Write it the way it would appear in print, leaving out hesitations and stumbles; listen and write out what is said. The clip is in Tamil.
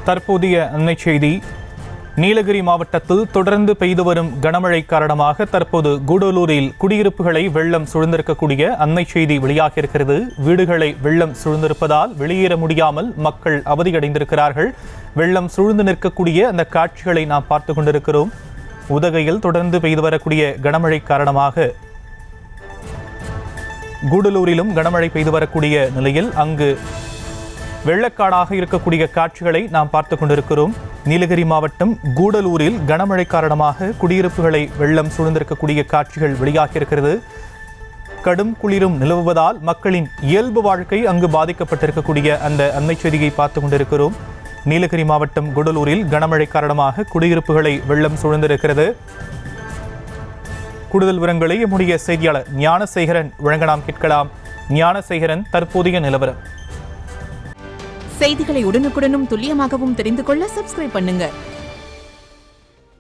தற்போதைய அண்மை செய்தி. நீலகிரி மாவட்டத்தில் தொடர்ந்து பெய்து வரும் கனமழை காரணமாக தற்போது கூடலூரில் குடியிருப்புகளை வெள்ளம் சூழ்ந்திருக்கக்கூடிய அண்மை செய்தி வெளியாகியிருக்கிறது. வீடுகளை வெள்ளம் சூழ்ந்திருப்பதால் வெளியேற முடியாமல் மக்கள் அவதியடைந்திருக்கிறார்கள். வெள்ளம் சூழ்ந்து நிற்கக்கூடிய அந்த காட்சிகளை நாம் பார்த்து கொண்டிருக்கிறோம். உதகையில் தொடர்ந்து பெய்து வரக்கூடிய கனமழை காரணமாக கூடலூரிலும் கனமழை பெய்து வரக்கூடிய நிலையில் அங்கு வெள்ளக்காடாக இருக்கக்கூடிய காட்சிகளை நாம் பார்த்து கொண்டிருக்கிறோம். நீலகிரி மாவட்டம் கூடலூரில் கனமழை காரணமாக குடியிருப்புகளை வெள்ளம் சூழ்ந்திருக்கக்கூடிய காட்சிகள் வெளியாகியிருக்கிறது. கடும் குளிரும் நிலவுவதால் மக்களின் இயல்பு வாழ்க்கை அங்கு பாதிக்கப்பட்டிருக்கக்கூடிய அந்த அண்மை செய்தியை பார்த்து கொண்டிருக்கிறோம். நீலகிரி மாவட்டம் கூடலூரில் கனமழை காரணமாக குடியிருப்புகளை வெள்ளம் சூழ்ந்திருக்கிறது. கூடுதல் விவரங்களை நம்முடைய செய்தியாளர் ஞானசேகரன் வழங்க நாம் கேட்கலாம். ஞானசேகரன், தற்போதைய நிலவரம். செய்திகளை உடனுக்குடனும் துல்லியமாகவும் தெரிந்து கொள்ள சப்ஸ்கிரைப் பண்ணுங்க.